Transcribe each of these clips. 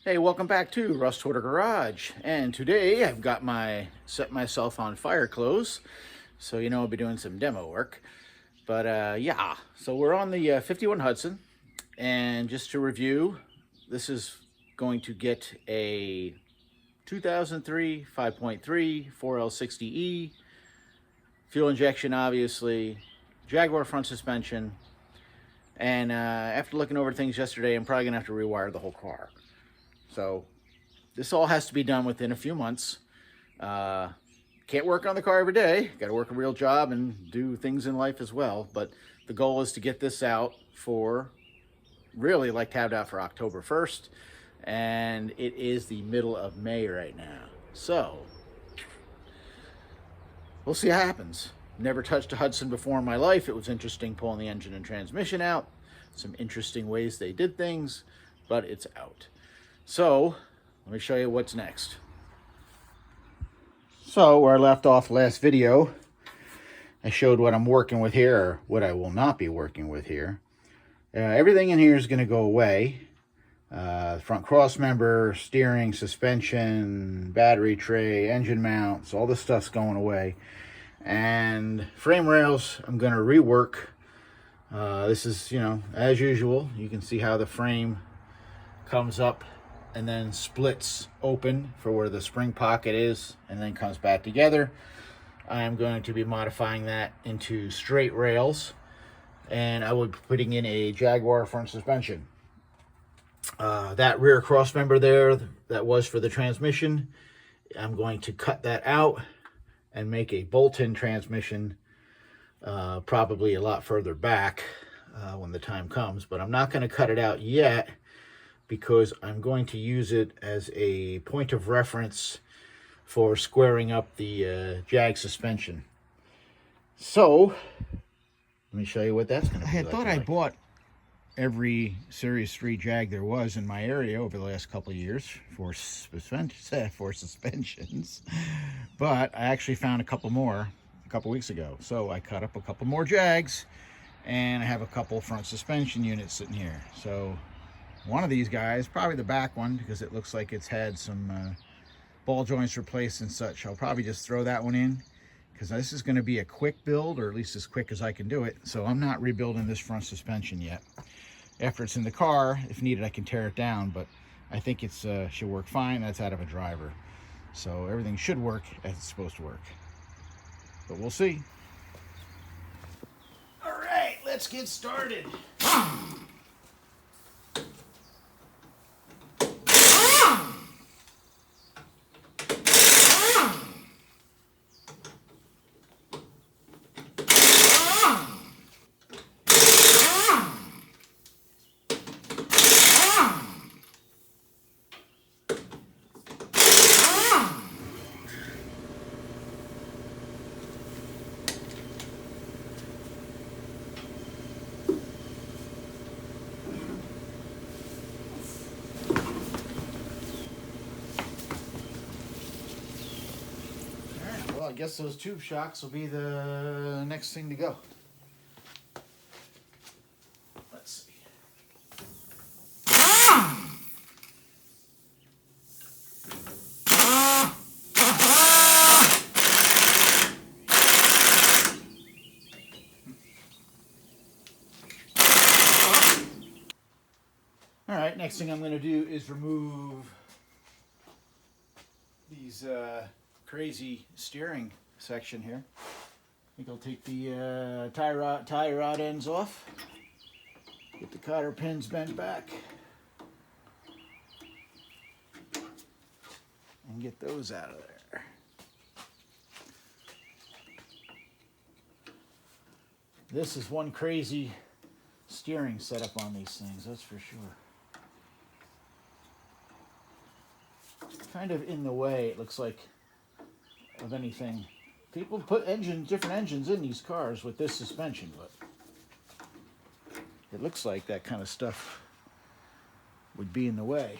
Hey, welcome back to Rust Hoarder Garage. And today I've got set myself on fire clothes, so I'll be doing some demo work. But yeah, so we're on the 51 Hudson, and just to review, this is going to get a 2003 5.3 4L60E, fuel injection obviously, Jaguar front suspension, and after looking over things yesterday, I'm probably gonna have to rewire the whole car. So this all has to be done within a few months. Can't work on the car every day. Got to work a real job and do things in life as well. But the goal is to get this out for, really like to have it out for October 1st. And it is the middle of May right now. So we'll see how it happens. Never touched a Hudson before in my life. It was interesting pulling the engine and transmission out. Some interesting ways they did things, but it's out. So let me show you what's next. So where I left off last video, I showed what I'm working with here, or what I will not be working with here. Everything in here is going to go away. Front cross member, steering, suspension, battery tray, engine mounts, all this stuff's going away. And frame rails, I'm going to rework. This is, as usual, you can see how the frame comes up and then splits open for where the spring pocket is and then comes back together. I'm going to be modifying that into straight rails, and I will be putting in a Jaguar front suspension. That rear cross member there that was for the transmission, I'm going to cut that out and make a bolt-in transmission, probably a lot further back when the time comes, but I'm not going to cut it out yet, because I'm going to use it as a point of reference for squaring up the Jag suspension. So, let me show you what that's going to be like. I thought I bought every Series 3 Jag there was in my area over the last couple of years for suspensions, but I actually found a couple more a couple weeks ago. So I cut up a couple more Jags, and I have a couple front suspension units sitting here. So one of these guys, probably the back one, because it looks like it's had some ball joints replaced and such. I'll probably just throw that one in, because this is going to be a quick build, or at least as quick as I can do it. So I'm not rebuilding this front suspension yet. After it's in the car, if needed, I can tear it down, but I think it's should work fine. That's out of a driver. So everything should work as it's supposed to work. But we'll see. All right, let's get started. Well, I guess those tube shocks will be the next thing to go. Let's see. All right, next thing I'm going to do is remove these crazy steering section here. I think I'll take the tie rod ends off, get the cotter pins bent back, and get those out of there. This is one crazy steering setup on these things, that's for sure. Kind of in the way, it looks like, of anything. People put different engines in these cars with this suspension, but it looks like that kind of stuff would be in the way.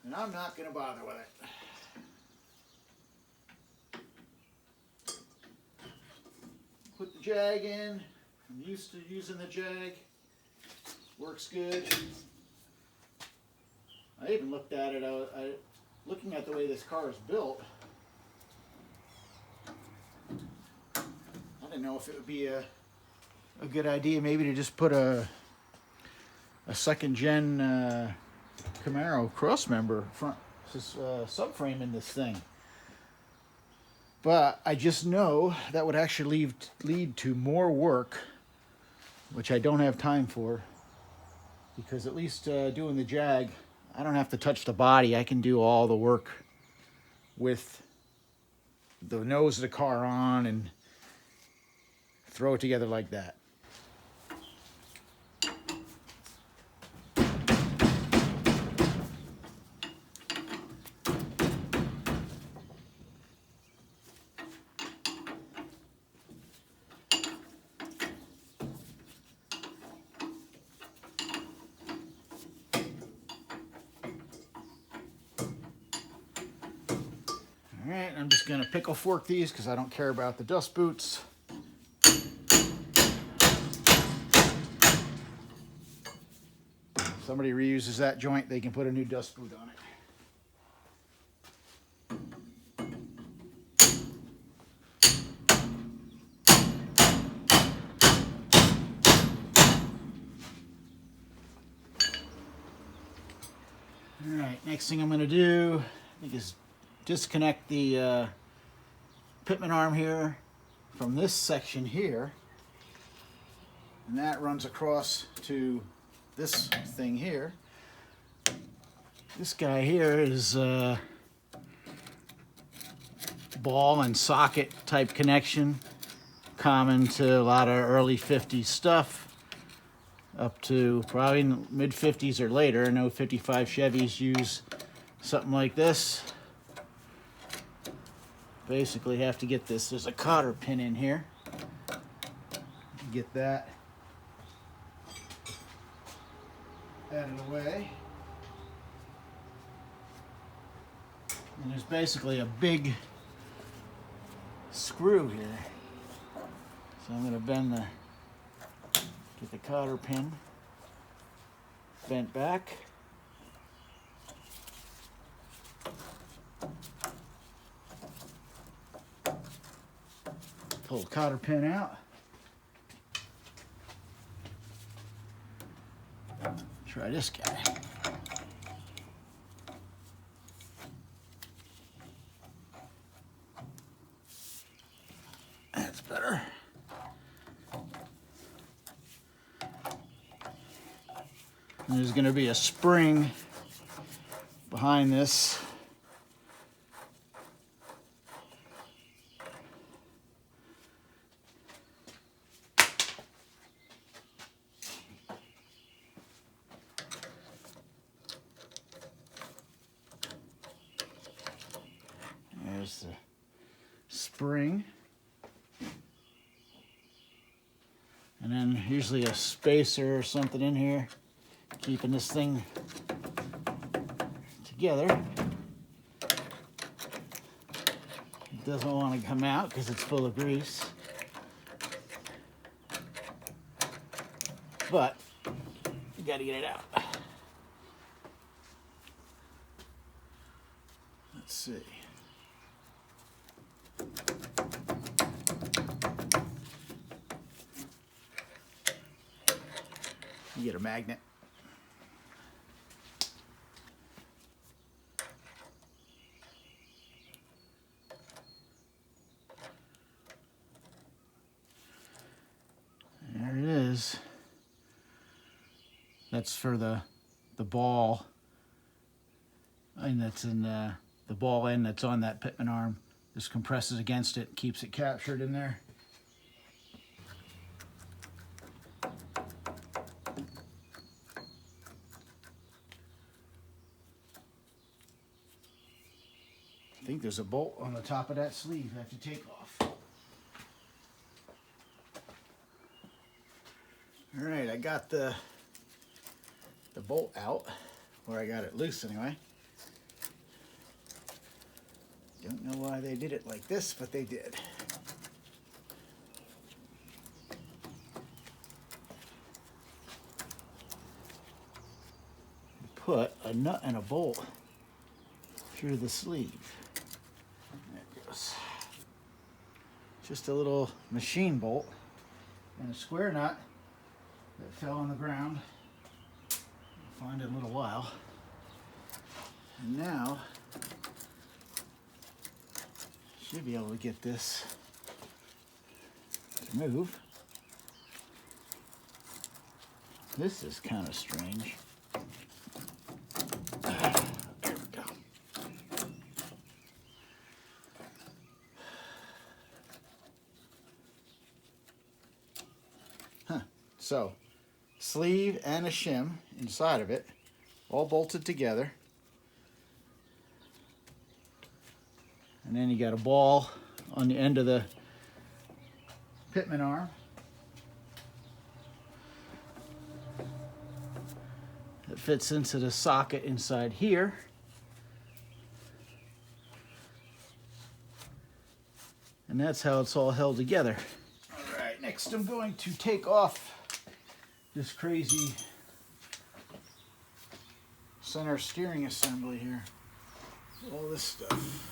And I'm not going to bother with it. Put the Jag in. I'm used to using the Jag. Works good. looked at it, looking at the way this car is built, I didn't know if it would be a good idea maybe to just put a second gen Camaro crossmember front subframe in this thing. But I just know that would actually lead to more work, which I don't have time for, because at least doing the Jag, I don't have to touch the body. I can do all the work with the nose of the car on and throw it together like that. All right, I'm just gonna pickle fork these because I don't care about the dust boots. If somebody reuses that joint, they can put a new dust boot on it. All right, next thing I'm gonna do, I think, is disconnect the pitman arm here from this section here, and that runs across to this thing here. This guy here is ball and socket type connection, common to a lot of early 50s stuff up to probably mid 50s or later. I know 55 Chevys use something like this. Basically have to get this, there's a cotter pin in here. Get that out of the way. And there's basically a big screw here. So I'm going to get the cotter pin bent back. Pull the cotter pin out. Try this guy. That's better. And there's going to be a spring behind this. There's the spring. And then usually a spacer or something in here, keeping this thing together. It doesn't want to come out because it's full of grease. But you got to get it out. Let's see. You get a magnet. There it is. That's for the ball, and that's in the ball end that's on that pitman arm. This compresses against it, keeps it captured in there. I think there's a bolt on the top of that sleeve I have to take off. All right, I got the bolt out, or I got it loose anyway. Don't know why they did it like this, but they did. put a nut and a bolt through the sleeve. There it goes. Just a little machine bolt and a square nut that fell on the ground. I'll find it in a little while. And now, should be able to get this to move. This is kind of strange. There we go. So, sleeve and a shim inside of it, all bolted together. And then you got a ball on the end of the pitman arm. It fits into the socket inside here. And that's how it's all held together. All right, next I'm going to take off this crazy center steering assembly here. All this stuff.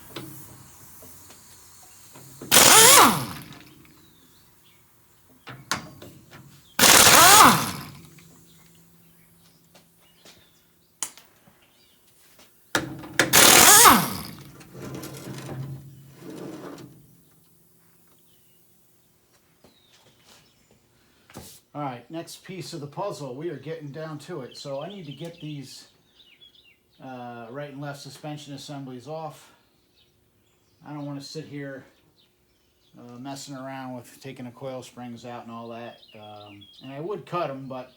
All right, next piece of the puzzle. We are getting down to it. So I need to get these right and left suspension assemblies off. I don't want to sit here messing around with taking the coil springs out and all that. And I would cut them, but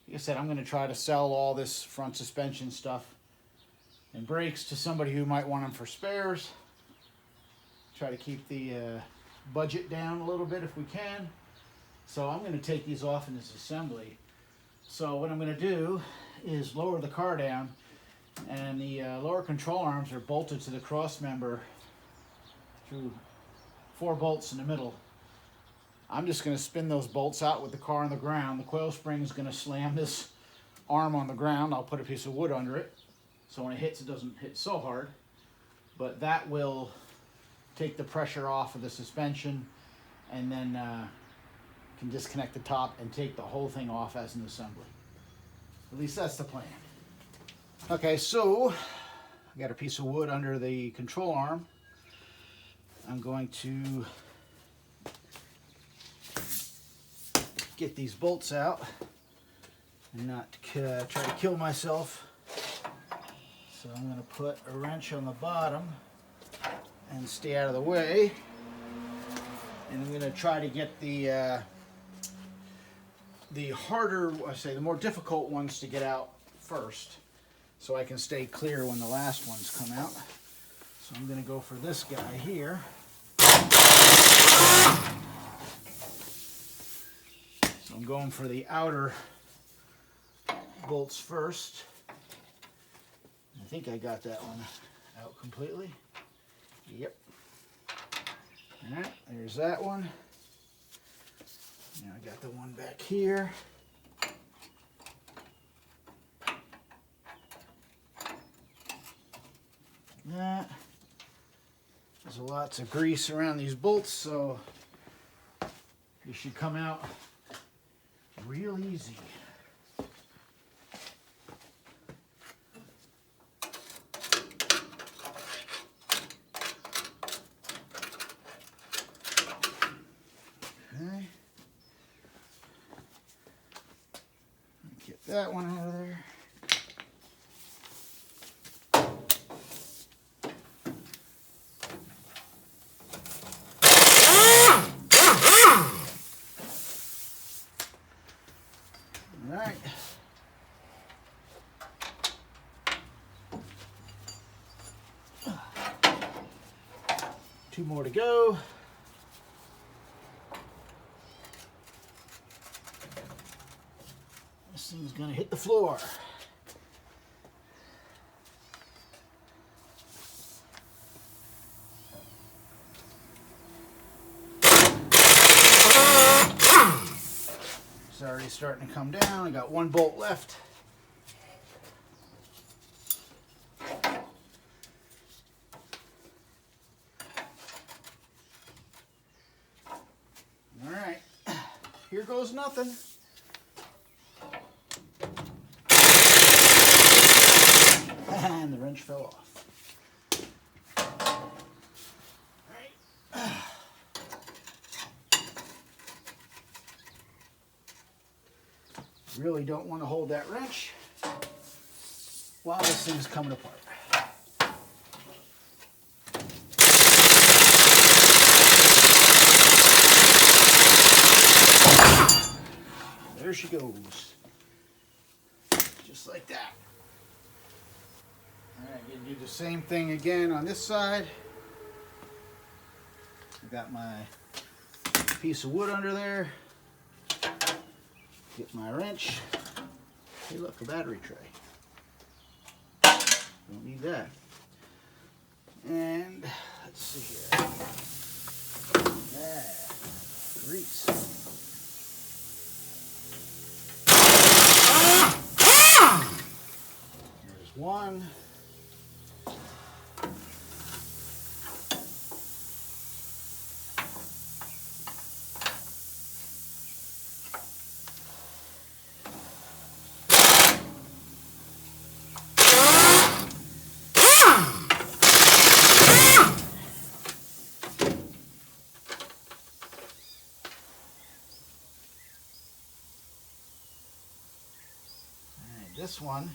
like I said, I'm going to try to sell all this front suspension stuff and brakes to somebody who might want them for spares. Try to keep the budget down a little bit if we can. So I'm going to take these off in this assembly. So what I'm going to do is lower the car down, and the lower control arms are bolted to the cross member through 4 bolts in the middle. I'm just going to spin those bolts out with the car on the ground. The coil spring is going to slam this arm on the ground. I'll put a piece of wood under it, so when it hits, it doesn't hit so hard. But that will take the pressure off of the suspension, and then can disconnect the top and take the whole thing off as an assembly. At least that's the plan. Okay, so I got a piece of wood under the control arm. I'm going to get these bolts out and not try to kill myself. So I'm going to put a wrench on the bottom and stay out of the way. And I'm going to try to get the harder, the more difficult ones to get out first, so I can stay clear when the last ones come out. So I'm going to go for this guy here. So I'm going for the outer bolts first. I think I got that one out completely. Yep. All right, there's that one. Now I got the one back here. That. There's lots of grease around these bolts, so they should come out real easy. Okay. Get that one out of there. All right. Two more to go. This thing's gonna hit the floor. It's already starting to come down. I got one bolt left. here goes nothing. And the wrench fell off. All right. Really don't want to hold that wrench while this thing's coming apart. There she goes. Just like that. All right, gonna do the same thing again on this side. I got my piece of wood under there. Get my wrench. Hey, look, a battery tray. Don't need that. And let's see here. Yeah, grease. There's one. This one,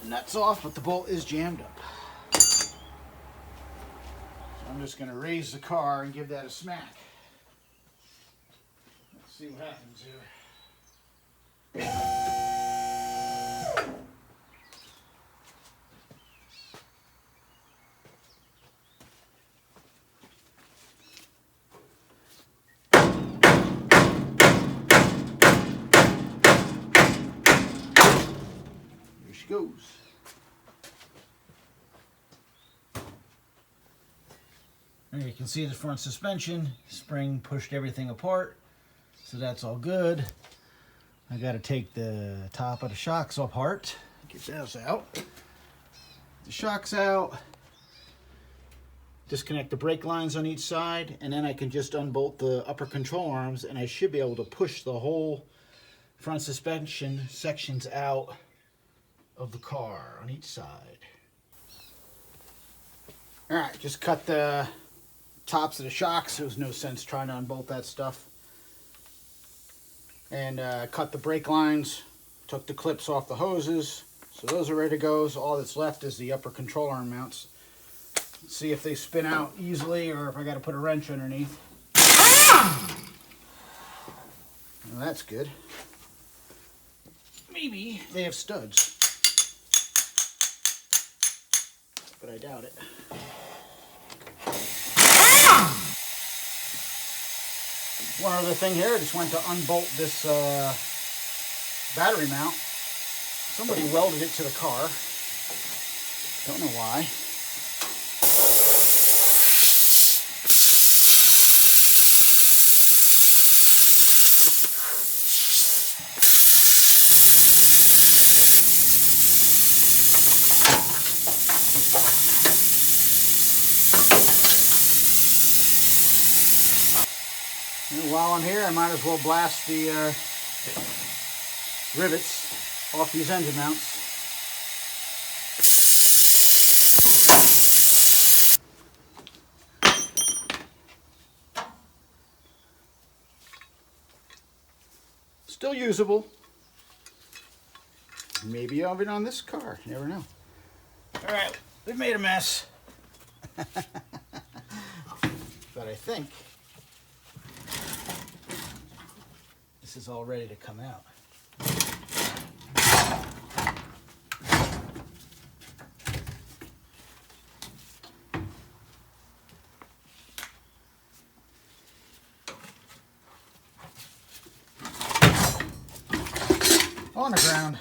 the nut's off, but the bolt is jammed up. So I'm just going to raise the car and give that a smack. Let's see what happens here. Goes. And you can see the front suspension spring pushed everything apart, so that's all good. I got to take the top of the shocks apart, get those out. The shocks out, disconnect the brake lines on each side, and then I can just unbolt the upper control arms, and I should be able to push the whole front suspension sections out of the car on each side. All right, just cut the tops of the shocks. There was no sense trying to unbolt that stuff. And cut the brake lines, took the clips off the hoses, so those are ready to go. So all that's left is the upper control arm mounts. Let's see if they spin out easily or if I got to put a wrench underneath. Well, that's good. Maybe they have studs, but I doubt it. One other thing here, I just went to unbolt this battery mount. Somebody welded it to the car. Don't know why. And while I'm here, I might as well blast the rivets off these engine mounts. Still usable. Maybe I'll be on this car. You never know. All right, we've made a mess. But I think this is all ready to come out. On the ground,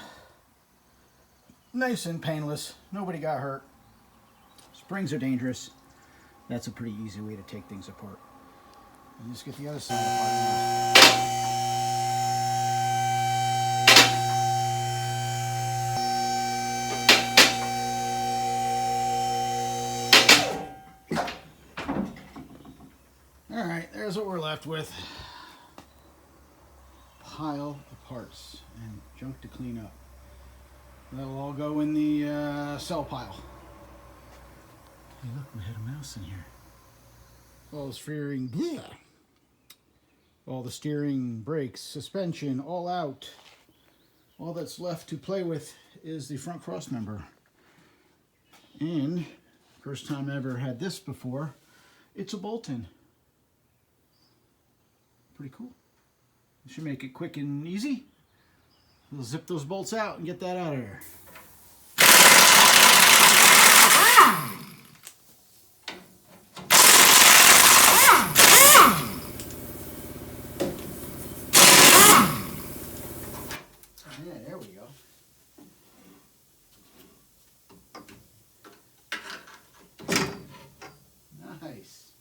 nice and painless, nobody got hurt. Springs are dangerous. That's a pretty easy way to take things apart. And just get the other side apart now. here's what we're left with. Pile of parts and junk to clean up. That'll all go in the cell pile. Hey look, we had a mouse in here. All the steering, bleh. All the steering, brakes, suspension, all out. All that's left to play with is the front cross member. And first time I ever had this before, it's a bolt-in. Pretty cool. Should make it quick and easy. We'll zip those bolts out and get that out of there. Yeah, there we go. Nice.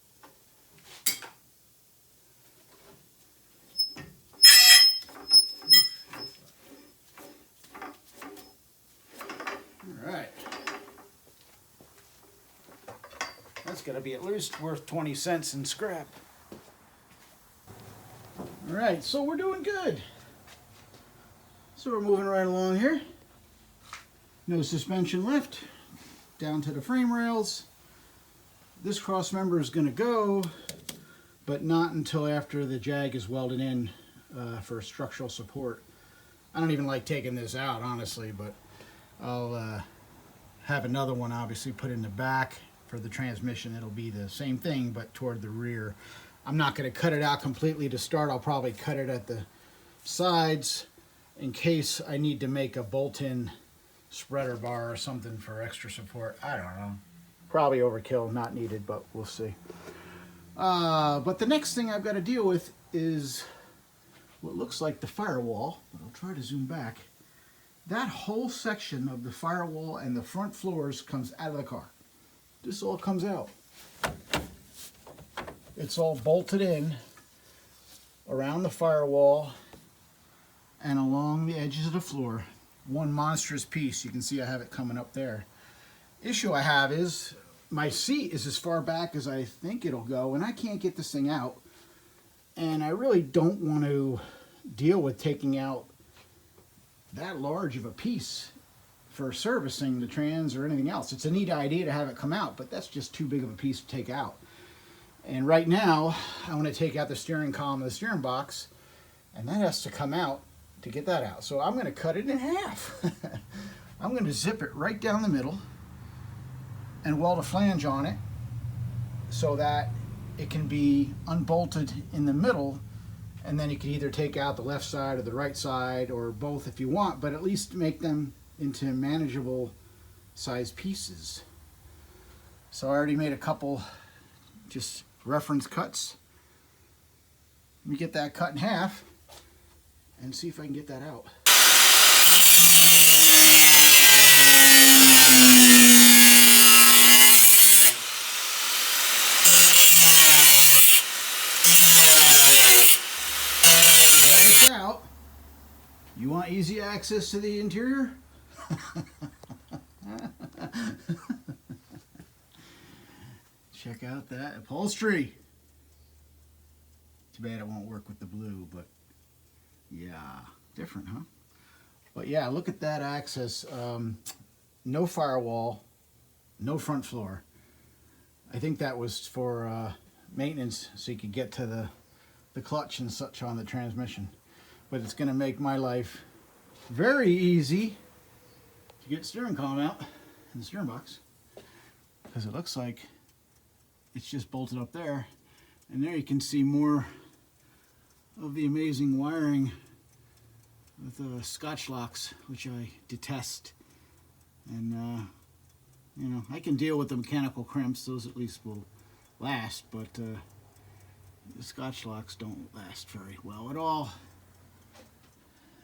All right. That's got to be at least worth 20 cents in scrap. All right, so we're doing good. So we're moving right along here. No suspension left. Down to the frame rails. This cross member is going to go, but not until after the Jag is welded in for structural support. I don't even like taking this out, honestly, but I'll have another one obviously put in the back for the transmission. It'll be the same thing, but toward the rear. I'm not going to cut it out completely to start. I'll probably cut it at the sides in case I need to make a bolt-in spreader bar or something for extra support. I don't know. Probably overkill, not needed, but we'll see. But the next thing I've got to deal with is what looks like the firewall, but I'll try to zoom back. That whole section of the firewall and the front floors comes out of the car. This all comes out. It's all bolted in around the firewall and along the edges of the floor. One monstrous piece. You can see I have it coming up there. Issue I have is my seat is as far back as I think it'll go, and I can't get this thing out. And I really don't want to deal with taking out that large of a piece for servicing the trans or anything else. It's a neat idea to have it come out, but that's just too big of a piece to take out. And right now, I want to take out the steering column of the steering box, and that has to come out to get that out. So I'm going to cut it in half. I'm going to zip it right down the middle and weld a flange on it so that it can be unbolted in the middle, and then you can either take out the left side or the right side or both if you want, but at least make them into manageable size pieces. So I already made a couple just reference cuts. Let me get that cut in half and see if I can get that out. Out. You want easy access to the interior? Check out that upholstery. Too bad it won't work with the blue, but yeah, different, huh? But yeah, look at that access. No firewall, no front floor. I think that was for maintenance, so you could get to the clutch and such on the transmission. But it's going to make my life very easy to get steering column out in the steering box, because it looks like it's just bolted up there, and there you can see more of the amazing wiring with Scotch locks, which I detest. And you know, I can deal with the mechanical crimps; those at least will last, but the Scotch locks don't last very well at all.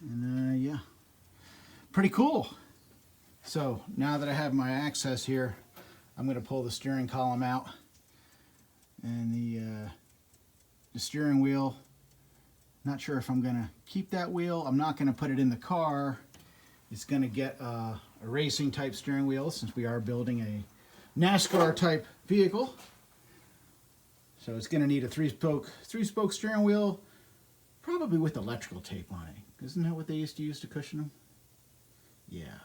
And yeah, pretty cool. So now that I have my access here, I'm going to pull the steering column out, and the steering wheel. Not sure if I'm going to keep that wheel. I'm not going to put it in the car. It's going to get a racing type steering wheel, since we are building a NASCAR type vehicle. So it's going to need a three-spoke steering wheel, probably with electrical tape on it. Isn't that what they used to use to cushion them? Yeah.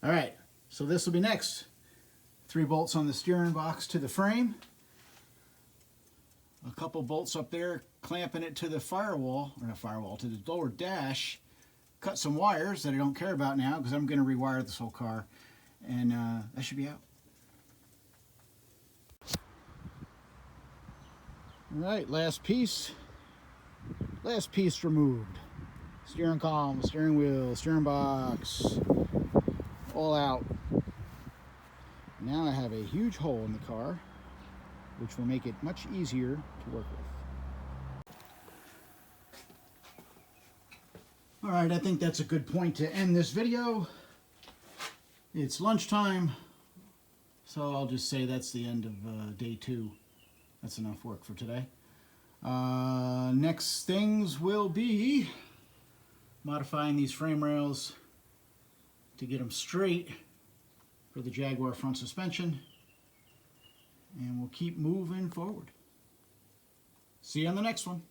All right, so this will be next. 3 bolts on the steering box to the frame. A couple bolts up there clamping it to the firewall, or not firewall, to the lower dash. Cut some wires that I don't care about now because I'm going to rewire this whole car. And that should be out. All right, last piece removed. Steering column, steering wheel, steering box, all out. Now I have a huge hole in the car, which will make it much easier to work with. All right, I think that's a good point to end this video. It's lunchtime, so I'll just say that's the end of day 2. That's enough work for today. Next things will be modifying these frame rails to get them straight for the Jaguar front suspension, and we'll keep moving forward. See you on the next one.